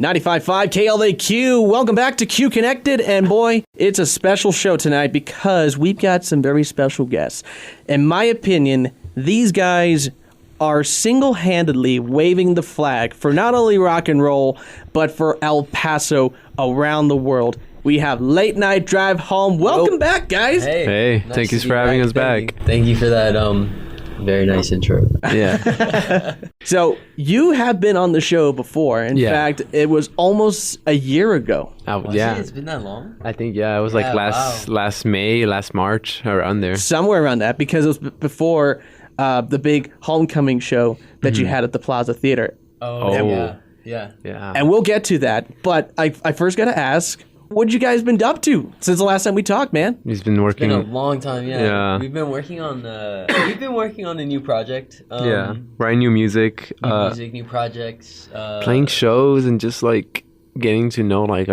95.5 KLAQ. Welcome back to Q Connected. And boy, it's a special show tonight because we've got some very special guests. In my opinion, these guys are single-handedly waving the flag for not only rock and roll, but for El Paso around the world. We have Late Night Drive Home. Welcome back, guys. Hey, nice thank you for having us back. Thank you for that very nice intro. Yeah. So you have been on the show before. In fact, it was almost a year ago. It's been that long? I think, it was like last May, last March, around there. Somewhere around that, because it was before the big homecoming show that you had at the Plaza Theater. Yeah. And we'll get to that. But I first got to ask, what you guys been up to since the last time we talked, man? He's been working. It's been a long time, yeah. We've been working on a new project. Writing new music. New projects. Playing shows and just like getting to know like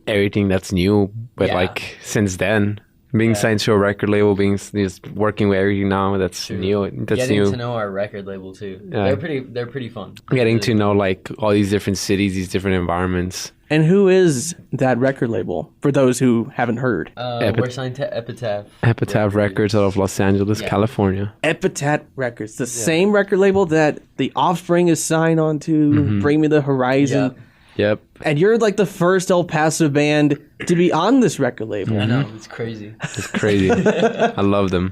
everything that's new, but like since then. Being signed to a record label, just working with everything now that's new. That's getting new. to know our record label too. Yeah. They're pretty fun. Getting to know like all these different cities, these different environments. And who is that record label, for those who haven't heard? We're signed to Epitaph. Epitaph Records out of Los Angeles, California. Epitaph Records, the same record label that The Offspring is signed on to, Bring Me the Horizon. Yep. And you're like the first El Paso band to be on this record label. I know, it's crazy. It's crazy. I love them.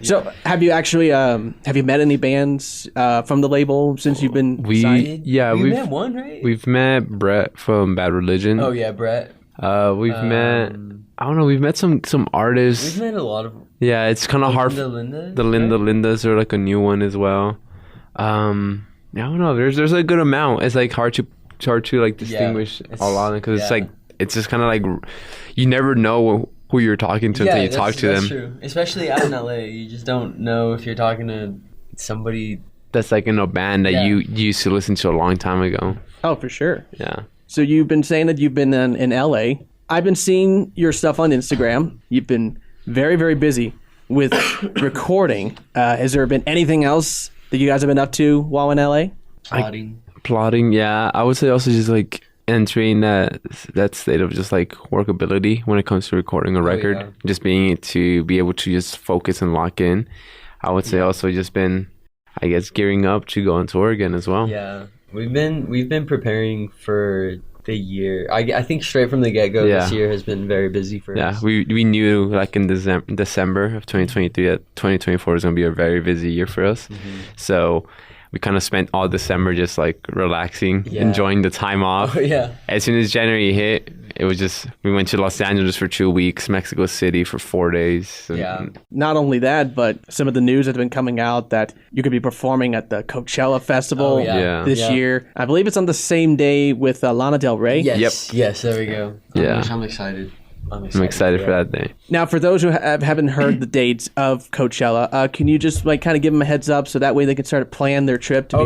So, have you actually met any bands from the label since you've been signed? We've met one, right? We've met Brett from Bad Religion. Oh yeah, Brett. We've met. I don't know. We've met some artists. We've met a lot of. Yeah, it's kind of hard. The Lindas. The Lindas are like a new one as well. I don't know. There's a good amount. It's like hard to like distinguish a lot because it's like it's just kind of like you never know who you're talking to until you talk to them. That's true. Especially out in LA, you just don't know if you're talking to somebody that's like in a band that you used to listen to a long time ago. Oh, for sure. Yeah. So you've been saying that you've been in LA. I've been seeing your stuff on Instagram. You've been very, very busy with recording. Has there been anything else that you guys have been up to while in LA? Plotting, yeah. I would say also just like entering that state of just like workability when it comes to recording a record. Just being able to just focus and lock in. I would say also just been, I guess, gearing up to go on tour again as well. Yeah, we've been preparing for the year. I think straight from the get-go this year has been very busy for us. Yeah, we knew like in December of 2023 that 2024 was going to be a very busy year for us. So we kind of spent all December just like relaxing, enjoying the time off. As soon as January hit, it was just, we went to Los Angeles for 2 weeks, Mexico City for 4 days. Not only that, but some of the news has been coming out that you could be performing at the Coachella Festival this year. I believe it's on the same day with Lana Del Rey. Yes, there we go. I'm excited. I'm excited for that day. Now, for those who haven't heard the dates of Coachella, can you just like kind of give them a heads up so that way they can start to plan their trip to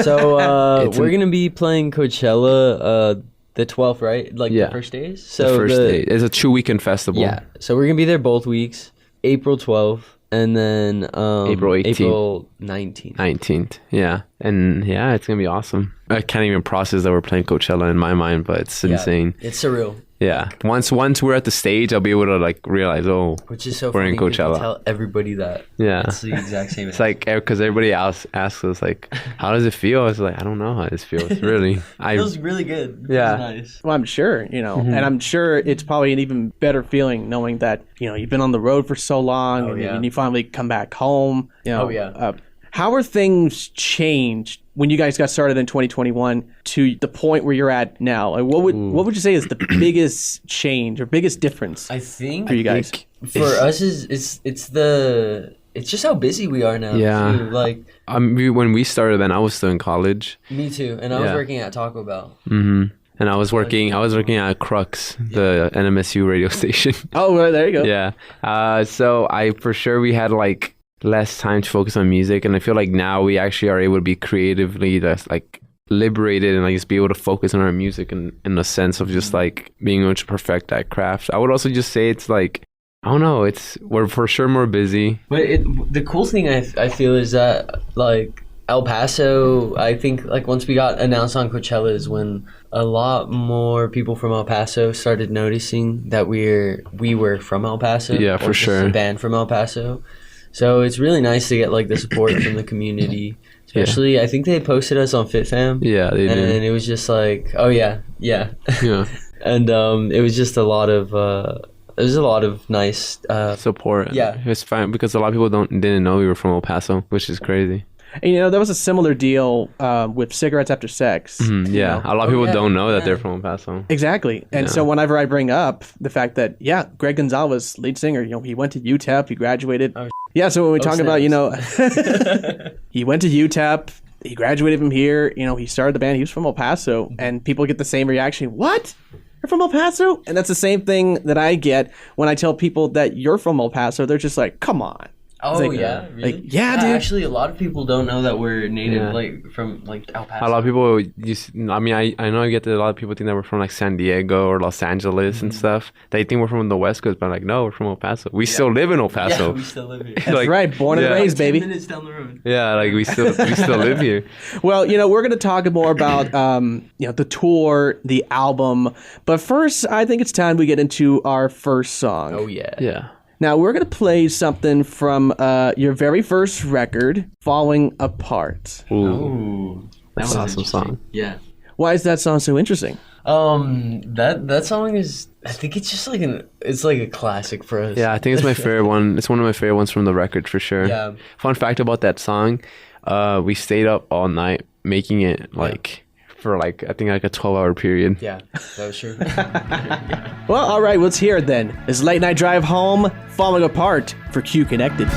So we're gonna be playing Coachella the 12th, right? Like the first days. So the first day. It's a 2-weekend festival. Yeah. So we're gonna be there both weeks, April 12th and then April 18th. April 19th. Yeah. And it's gonna be awesome. I can't even process that we're playing Coachella in my mind, but it's insane. It's surreal. Yeah. Once we're at the stage, I'll be able to like realize, which is so we're funny, in Coachella. You tell everybody that. Yeah. It's the exact same. It's like because everybody else asks us like, how does it feel? I was like, I don't know how this feels. Really, it feels really good. It feels nice. Well, I'm sure and I'm sure it's probably an even better feeling knowing that you've been on the road for so long and you finally come back home. How are things changed when you guys got started in 2021 to the point where you're at now? Like, what would you say is the biggest change or biggest difference? I think for you guys, for us it's just how busy we are now. Yeah, too. Like when we started, then I was still in college. Me too, and I was working at Taco Bell. And I was working at Crux, the NMSU radio station. Oh, well, there you go. Yeah. So we had like less time to focus on music, and I feel like now we actually are able to be creatively less like liberated and like just be able to focus on our music in the sense of just like being able to perfect that craft. I would also just say it's like, I don't know, we're for sure more busy. But the cool thing I feel is that like El Paso, I think like once we got announced on Coachella is when a lot more people from El Paso started noticing that we were from El Paso. Yeah, for sure. A band from El Paso. So it's really nice to get like the support from the community. Especially, I think they posted us on FitFam. Yeah, they did. And it was just like, oh yeah. And it was just a lot of nice support. Yeah, it's fine because a lot of people didn't know we were from El Paso, which is crazy. And, there was a similar deal with Cigarettes After Sex. Mm-hmm, yeah, a lot of people don't know that they're from El Paso. Exactly. And so whenever I bring up the fact that, Greg Gonzalez, lead singer, he went to UTEP, he graduated. Yeah, so when we talk about, he went to UTEP, he graduated from here, he started the band, he was from El Paso, and people get the same reaction. What? You're from El Paso? And that's the same thing that I get when I tell people that you're from El Paso. They're just like, come on. Oh, like, yeah? Really? Like, yeah, dude. Actually, a lot of people don't know that we're native, from, El Paso. A lot of people, I know I get that a lot of people think that we're from, San Diego or Los Angeles and stuff. They think we're from the West Coast, but I'm like, no, we're from El Paso. We still live in El Paso. Yeah, we still live here. That's right. Born and raised, baby. 10 minutes down the road. Yeah, we still live here. Well, we're going to talk more about, the tour, the album. But first, I think it's time we get into our first song. Oh, yeah. Yeah. Now, we're going to play something from your very first record, Falling Apart. Ooh. That's an awesome song. Yeah. Why is that song so interesting? That song is, I think it's just it's like a classic for us. Yeah, I think it's my favorite one. It's one of my favorite ones from the record for sure. Yeah. Fun fact about that song, we stayed up all night making it for I think a 12-hour period. Yeah, that was true. Well, all right, let's hear it then. This late night drive home, Falling Apart for Q Connected.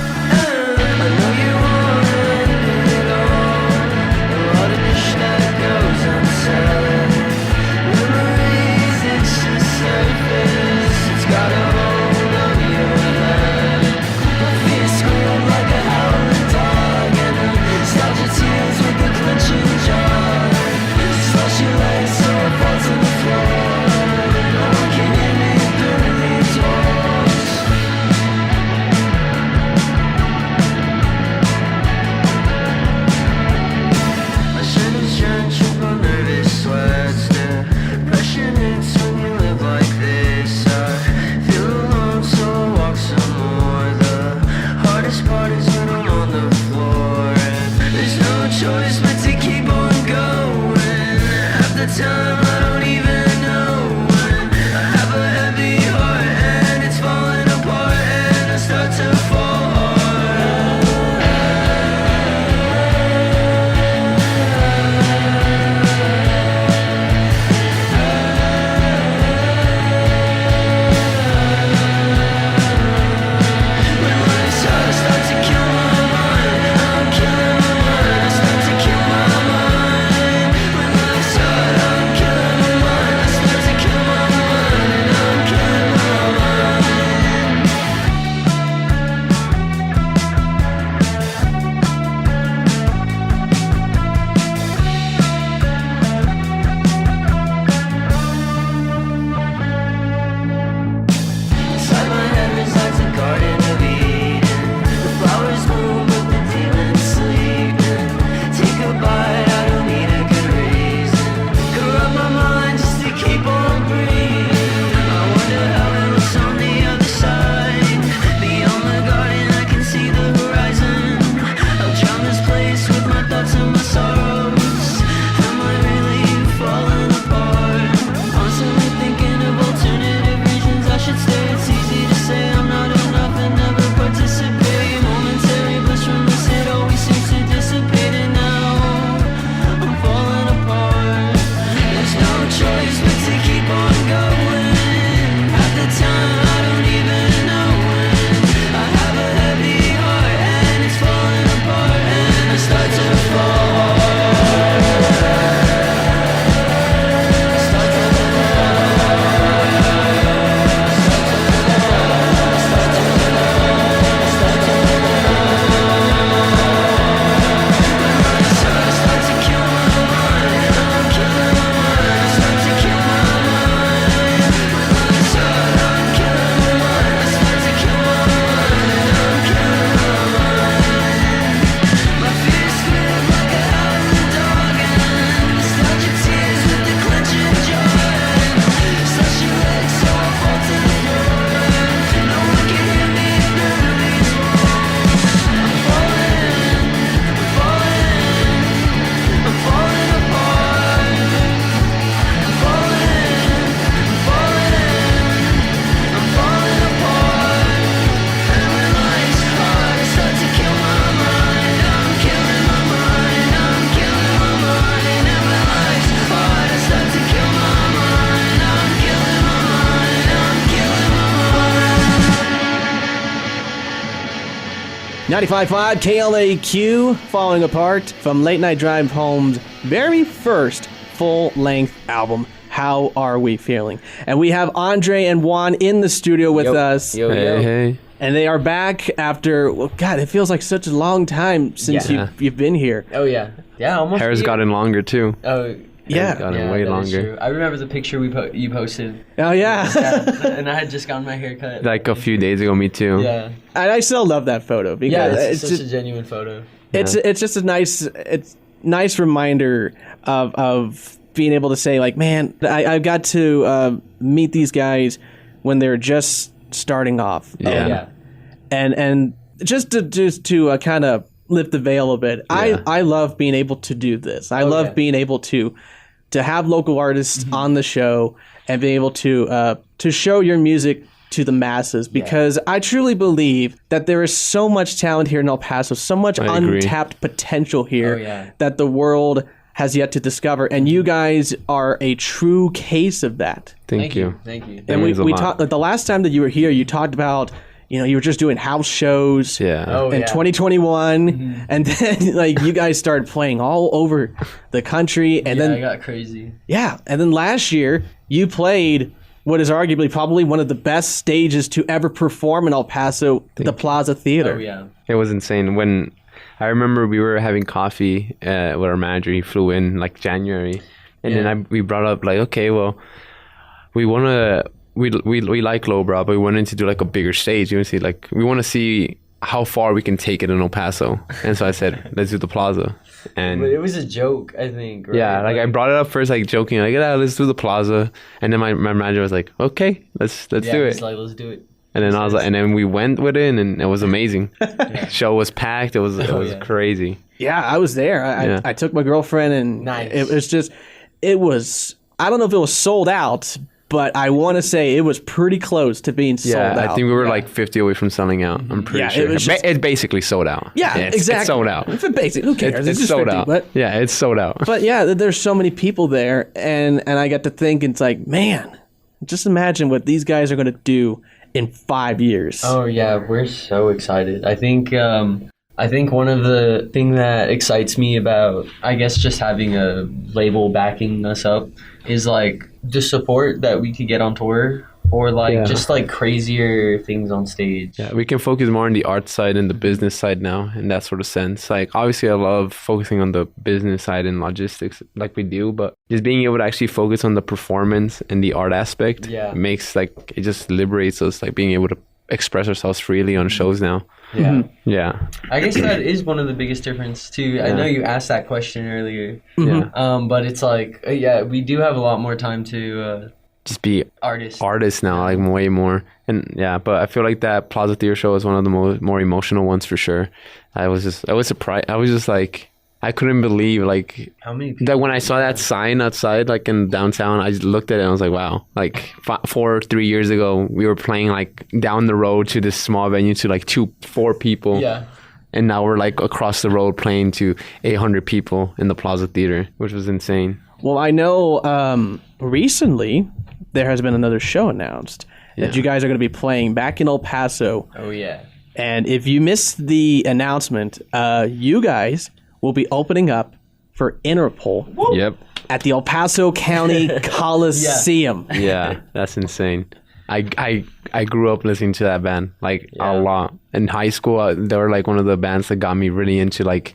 95.5 KLAQ, Falling Apart, from Late Night Drive Home's very first full-length album. How are we feeling? And we have Andre and Juan in the studio with us. Hey. And they are back after, well, God, it feels like such a long time since you've been here. Oh, yeah. Yeah, almost. Hair's gotten longer, too. Oh, yeah. Gotten way longer. True. I remember the picture you posted. Oh, yeah. And I had just gotten my hair cut. Like a few days ago, me too. Yeah. And I still love that photo because it's such a genuine photo. It's just a nice reminder of being able to say, like, man, I got to meet these guys when they're just starting off. Yeah. And just to kind of lift the veil a bit. Yeah. I love being able to do this. I love being able to have local artists on the show and be able to show your music to the masses, because I truly believe that there is so much talent here in El Paso, so much untapped potential here that the world has yet to discover, and you guys are a true case of that. Thank you. And we talked, like, the last time that you were here, you talked about, you were just doing house shows in 2021, and then like you guys started playing all over the country, and then I got crazy. Yeah, and then last year you played what is arguably probably one of the best stages to ever perform in El Paso, the Plaza Theater. Oh yeah, it was insane. When I remember we were having coffee with our manager, he flew in like January, and then we brought up like, okay, well, we want to. We like Lowbrow, but we wanted to do like a bigger stage. We want to see how far we can take it in El Paso. And so I said, let's do the Plaza. And but it was a joke, I think. Right? Yeah, like I brought it up first, like joking, like, let's do the Plaza. And then my manager was like, okay, let's do it. Like, let's do it. And then I was like, and then we went with it, and it was amazing. Show was packed. It was crazy. Yeah, I was there. I took my girlfriend, and it was. I don't know if it was sold out, but I want to say it was pretty close to being sold out. I think we were like 50 away from selling out. I'm pretty sure. It's basically sold out. Yeah, exactly. It's sold out. If it basic, who cares? It's sold out. But, it's sold out. But yeah, there's so many people there, and I got to think, it's like, man, just imagine what these guys are going to do in 5 years. Oh yeah, we're so excited. I think one of the thing that excites me about, I guess, just having a label backing us up is like the support that we could get on tour, or like just like crazier things on stage. Yeah, we can focus more on the art side and the business side now in that sort of sense. Like, obviously I love focusing on the business side and logistics like we do, but just being able to actually focus on the performance and the art aspect makes, like, it just liberates us, like being able to express ourselves freely on shows now. Yeah. I guess that is one of the biggest difference too. I know you asked that question earlier. But it's like, we do have a lot more time to just be artists now, like way more. And but I feel like that Plaza Theater show is one of the more emotional ones for sure. I was surprised. I was just like, I couldn't believe like how many people that when I saw that sign outside, like in downtown, I just looked at it and I was like, wow, like 3 years ago, we were playing like down the road to this small venue to like 4 people. Yeah. And now we're like across the road playing to 800 people in the Plaza Theater, which was insane. Well, I know recently there has been another show announced that you guys are going to be playing back in El Paso. Oh, yeah. And if you missed the announcement, you guys will be opening up for Interpol. Yep. At the El Paso County Coliseum. Yeah, that's insane. I grew up listening to that band like a lot. In high school, they were like one of the bands that got me really into like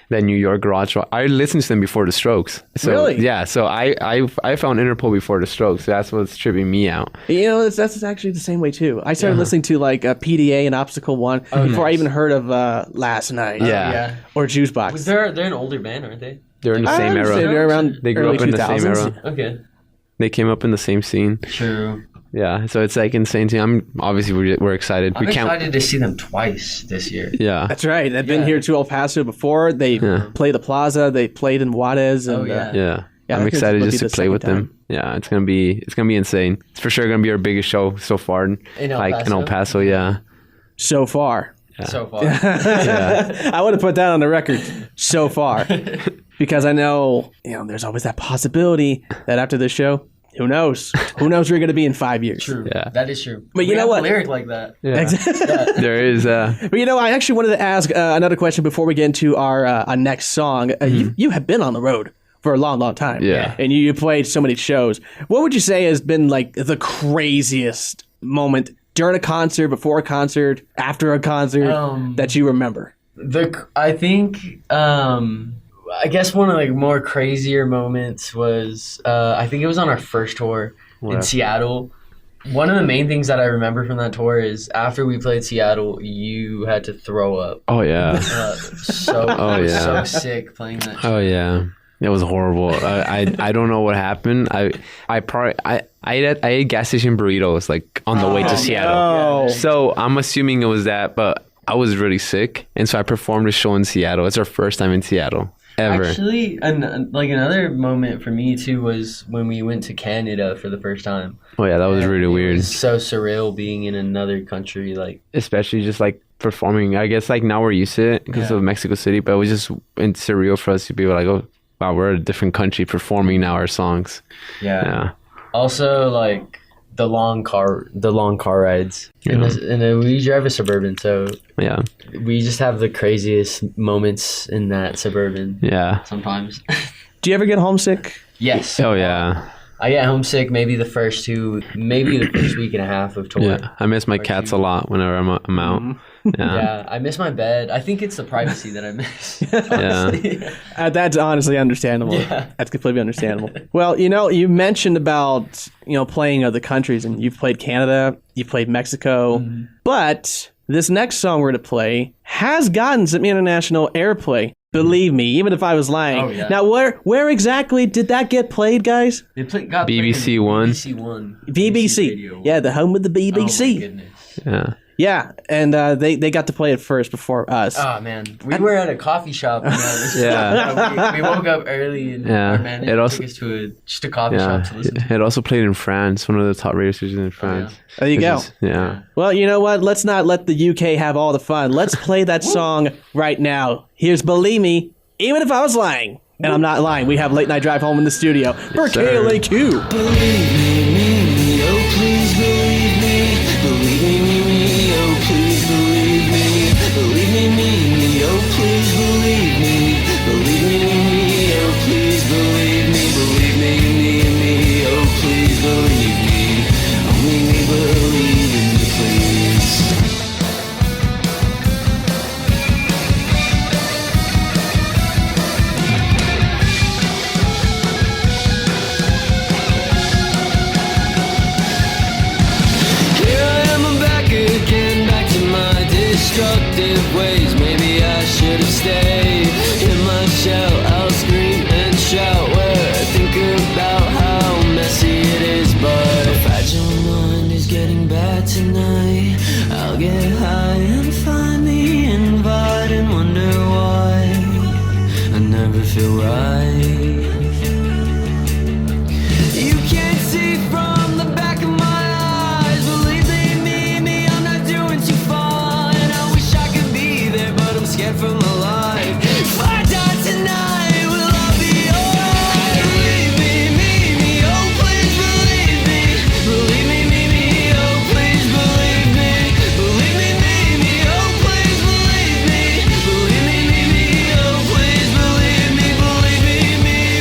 that New York garage rock. I listened to them before the Strokes. So, really? Yeah. So I found Interpol before the Strokes. So that's what's tripping me out. You know, that's actually the same way too. I started listening to like PDA and Obstacle One before I even heard of Last Night. Or Juicebox. They're an older band, aren't they? They're in the same era. They're around. They grew up in the same era. Okay. They came up in the same scene. True. Yeah, so it's like insane to me. We're excited. I'm excited to see them twice this year. Yeah, that's right. They've been here to El Paso before. They played the Plaza. They played in Juarez. And, I'm excited just to play with them. Yeah, it's gonna be insane. It's for sure gonna be our biggest show so far in El Paso. Yeah, so far. Yeah. So far. I want to put that on the record. So far, because I know there's always that possibility that after this show, Who knows? Who knows where you're going to be in 5 years? True. Yeah. That is true. But you know what? A lyric like that. Yeah. There is. But I actually wanted to ask another question before we get into our next song. You have been on the road for a long, long time. Yeah. And you played so many shows. What would you say has been like the craziest moment during a concert, before a concert, after a concert that you remember? I think, I guess one of the more crazier moments was, I think it was on our first tour in Seattle. One of the main things that I remember from that tour is after we played Seattle, you had to throw up. Oh, yeah. So sick playing that show. Oh, yeah. It was horrible. I don't know what happened. I ate gas station burritos like on the way to Seattle. No. So I'm assuming it was that, but I was really sick, and so I performed a show in Seattle. It's our first time in Seattle ever. Actually, another moment for me too was when we went to Canada for the first time. Oh yeah, that was really weird. It was so surreal being in another country, like especially just like performing. I guess like now we're used to it because of Mexico City, but it was just surreal for us to be like, oh wow, we're a different country performing now our songs. Yeah. Also, like the long car rides, and we drive a Suburban, so yeah, we just have the craziest moments in that Suburban. Yeah, sometimes. Do you ever get homesick? Yes. Oh yeah. I get homesick maybe the first week and a half of tour. Yeah, I miss my cats a lot whenever I'm out. Mm-hmm. Yeah, I miss my bed. I think it's the privacy that I miss. Yeah. That's honestly understandable. Yeah. That's completely understandable. Well, you mentioned about, playing other countries, and you've played Canada, you've played Mexico, but this next song we're to play has gotten some international airplay. Believe me, even if I was lying. Oh, yeah. Now, where exactly did that get played, guys? Got BBC One. BBC. Radio. Yeah, the home of the BBC. Oh, my goodness. Yeah. Yeah, and they got to play it first before us. Oh, man. We were at a coffee shop. Yeah. we woke up early, and our manager took us to a coffee shop to listen to. It also played in France, one of the top radio stations in France. Oh, There you go. Yeah. Well, you know what? Let's not let the UK have all the fun. Let's play that song right now. Here's Believe Me, even if I was lying. And I'm not lying. We have Late Night Drive Home in the studio for KLAQ. Believe me, oh please believe me. Believe me, oh please believe me. Believe me, oh please believe me. Believe me, oh please believe me. Believe me, oh please believe me. Only me believe in me, please. Destructive ways, maybe I should have stayed in my shell. I'll scream and shout where I think about how messy it is, but a fragile mind is getting bad tonight. I'll get high and find the invite and wonder why I never feel right. You can't see from the back of my eyes. Believe me, I'm not doing too fine. I wish I could be there, but I'm scared for my life. If I die tonight, will I be alright? Believe me, oh please believe me. Believe me, oh please believe me. Believe me, oh please believe me. Believe me, oh please believe me. Believe me,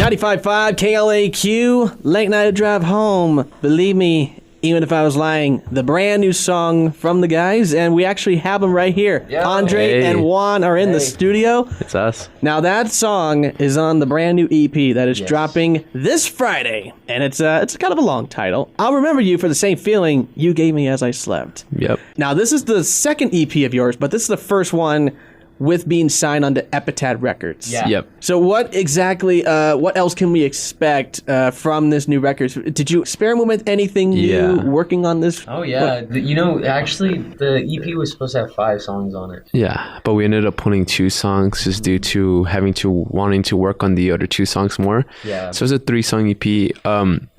95.5 KLAQ, late night drive home. Believe me, even if I was lying, the brand new song from the guys, and we actually have them right here. Yo. Andre and Juan are in the studio. It's us. Now that song is on the brand new EP that is dropping this Friday, and it's kind of a long title. I'll remember you for the same feeling you gave me as I slept. Yep. Now this is the second EP of yours, but this is the first one with being signed onto Epitaph Records. Yeah. Yep. So what exactly, what else can we expect from this new record? Did you experiment with anything new working on this? Oh, yeah. Actually, the EP was supposed to have 5 songs on it. Yeah, but we ended up putting 2 songs just due to wanting to work on the other 2 songs more. Yeah. So it's a 3-song EP.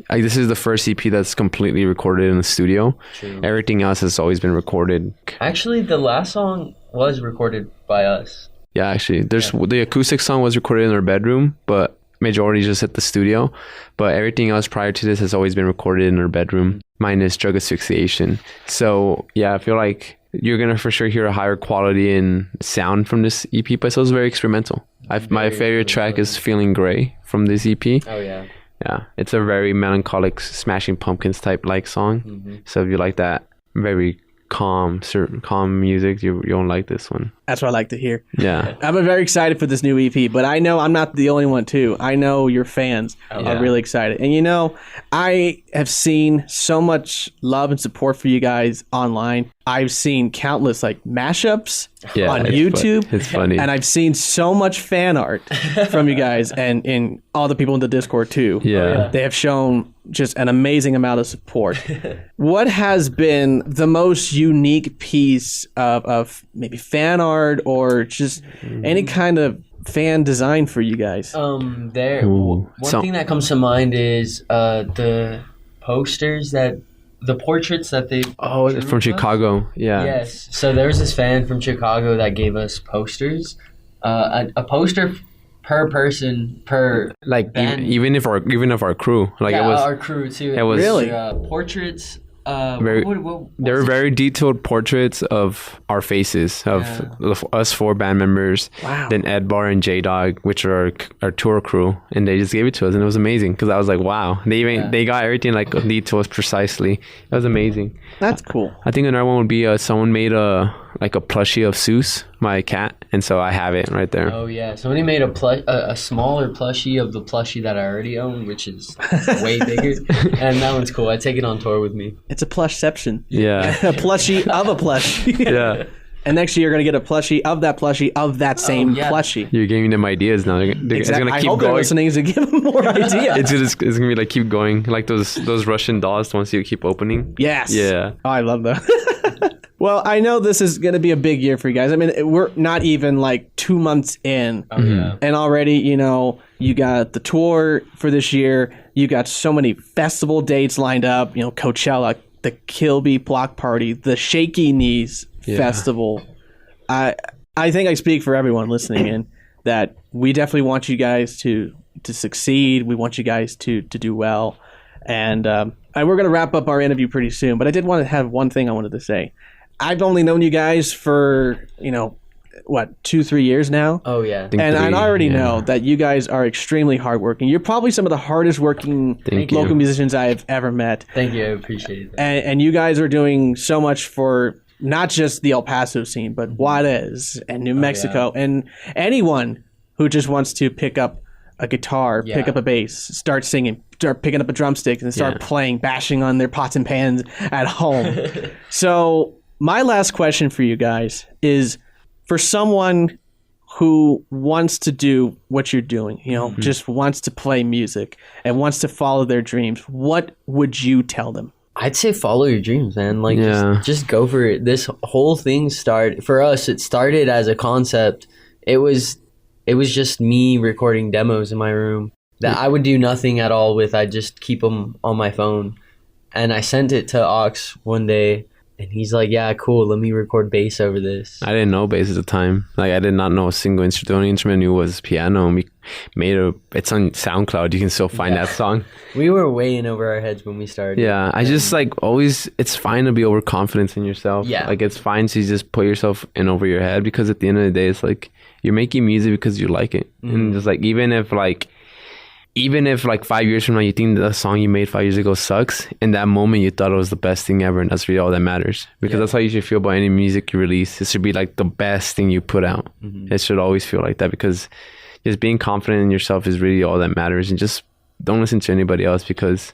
This is the first EP that's completely recorded in the studio. True. Everything else has always been recorded. Actually, the last song was recorded by us. Yeah, actually, the acoustic song was recorded in our bedroom, but majority just at the studio. But everything else prior to this has always been recorded in our bedroom, minus Drug Asphyxiation. So yeah, I feel like you're gonna for sure hear a higher quality in sound from this EP, but it was very experimental. My favorite track is Feeling Gray from this EP. Oh yeah. Yeah, it's a very melancholic Smashing Pumpkins type like song. Mm-hmm. So if you like that very calm music, you'll like this one. That's what I like to hear. Yeah. I'm very excited for this new EP, but I know I'm not the only one too. I know your fans are really excited. And I have seen so much love and support for you guys online. I've seen countless mashups on YouTube. It's funny. And I've seen so much fan art from you guys and all the people in the Discord too. Yeah. They have shown just an amazing amount of support. What has been the most unique piece of maybe fan art or just any kind of fan design for you guys? One thing that comes to mind is the posters the portraits that they from Chicago. Yeah. Yes. So there was this fan from Chicago that gave us posters. A poster per person per band. even if our crew it was our crew too. It was really portraits. They were very detailed portraits of our faces, of us 4 band members. Wow. Then Ed Bar and J Dog, which are our tour crew, and they just gave it to us, and it was amazing because I was like, wow, they got everything details precisely. It was amazing. That's cool. I think another one would be someone made a plushie of Seuss, my cat, and so I have it right there. Oh yeah, somebody made a smaller plushie of the plushie that I already own, which is way bigger, and that one's cool. I take it on tour with me. It's a plushception. Yeah. A plushie of a plush. Yeah. And next year you're going to get a plushie of that same plushie. You're giving them ideas now. Exactly. It's going to keep I hope going. they're listening to give them more ideas. It's going to be keep going. Like those Russian dolls, the ones you keep opening. Yes. Yeah. Oh, I love that. Well, I know this is going to be a big year for you guys. I mean, we're not even 2 months in. Oh, yeah. And already, you got the tour for this year. You got so many festival dates lined up. Coachella, the Kilby Block Party, the Shaky Knees Festival. I think I speak for everyone listening in that we definitely want you guys to succeed. We want you guys to do well. And we're going to wrap up our interview pretty soon. But I did want to have one thing I wanted to say. I've only known you guys for, 2-3 years now? Oh, yeah. And I already know that you guys are extremely hardworking. You're probably some of the hardest working local musicians I've ever met. Thank you. I appreciate that. And you guys are doing so much for not just the El Paso scene, but Juarez and New Mexico and anyone who just wants to pick up a guitar, pick up a bass, start singing, start picking up a drumstick and start playing, bashing on their pots and pans at home. So my last question for you guys is, for someone who wants to do what you're doing, just wants to play music and wants to follow their dreams, what would you tell them? I'd say follow your dreams, man. Just go for it. This whole thing for us, it started as a concept. It was just me recording demos in my room that I would do nothing at all with. I'd just keep them on my phone. And I sent it to Ox one day, and he's like, yeah, cool, let me record bass over this. I didn't know bass at the time. I did not know a single instrument. The only instrument I knew was piano, and we it's on SoundCloud. You can still find that song. We were way in over our heads when we started. Yeah, I just always, it's fine to be overconfident in yourself. Yeah. It's fine to just put yourself in over your head, because at the end of the day, it's you're making music because you like it. And just even if even if like 5 years from now you think the song you made 5 years ago sucks, in that moment you thought it was the best thing ever, and that's really all that matters. Because that's how you should feel about any music you release. It should be like the best thing you put out. It should always feel like that, because just being confident in yourself is really all that matters. And just don't listen to anybody else, because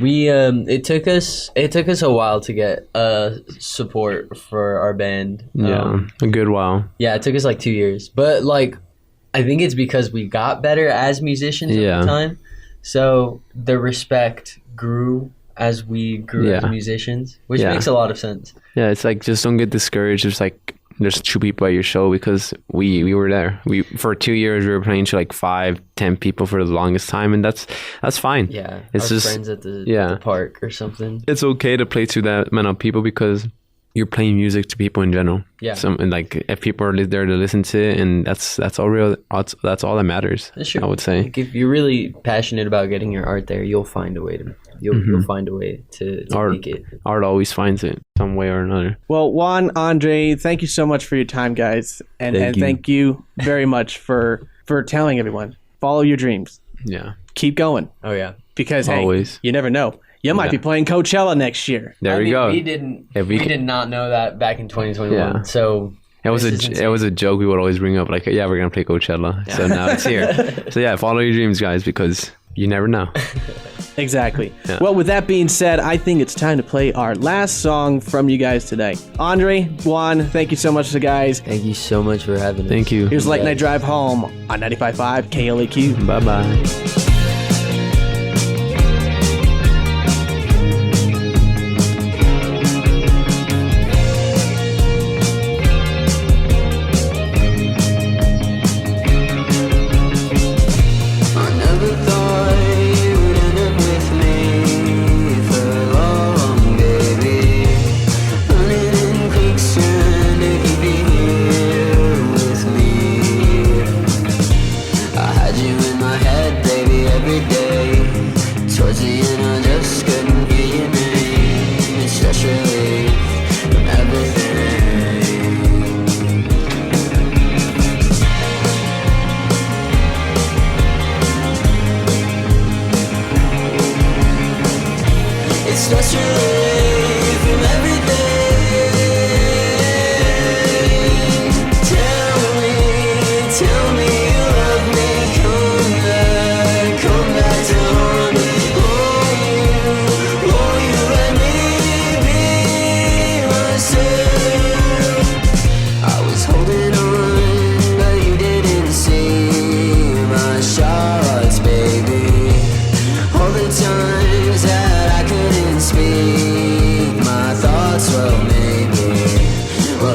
we it took us a while to get support for our band. A good while. It took us like 2 years, but like I think it's because we got better as musicians over time, so the respect grew as we grew as musicians, which makes a lot of sense. It's like, just don't get discouraged. It's like there's 2 people at your show, because we were there. We for 2 years we were playing to like 5-10 people for the longest time, and that's fine. It's our just friends at the park or something. It's okay to play to that amount of people, because you're playing music to people in general. And like, if people are there to listen to it, and that's all real. That's all that matters. I would say. Like, if you're really passionate about getting your art there, you'll find a way to. You'll find a way to make it. Art always finds it some way or another. Well, Juan, Andre, thank you so much for your time, guys, and thank you very much for telling everyone, follow your dreams. Keep going. Oh yeah, because always. Hey, you never know. You might be playing Coachella next year. There we go. We did not know that back in 2021. So it was a joke we would always bring up, like, we're gonna play Coachella. So now it's here. So follow your dreams, guys, because you never know. Exactly. Well, with that being said, I think it's time to play our last song from you guys today. Andre, Juan, thank you so much, guys. Thank you so much for having us. Thank you. Here's Late Night Drive Home on 95.5 KLAQ. Bye-bye.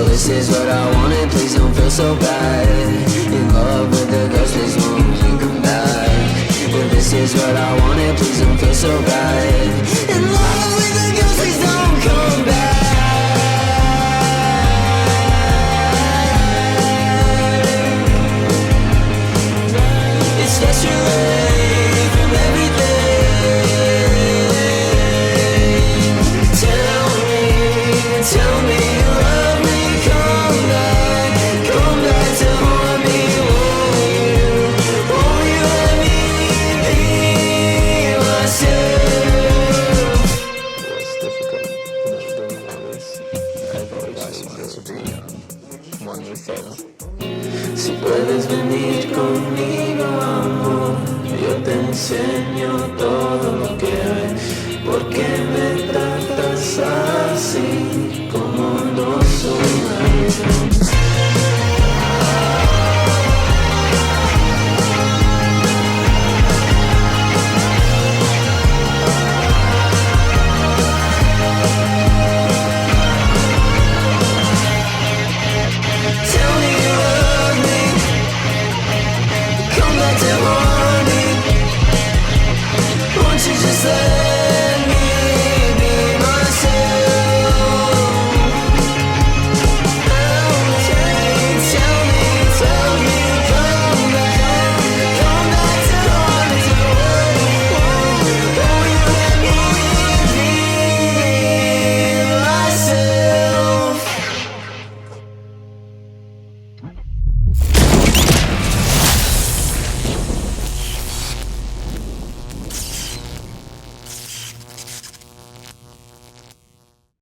This is what I wanted, please don't feel so bad. In love with the ghost, please won't you come back. Well, this is what I wanted, please don't feel so bad. In love with the ghost, please don't come back. It's just your away from everything. Tell me you love me. Come back to haunt me. Won't you let me be myself? It's difficult, doing all this. I've always wanted to be one with you. Si puedes venir conmigo, amor, yo te enseño todo lo que hay. ¿Por qué me tratas así?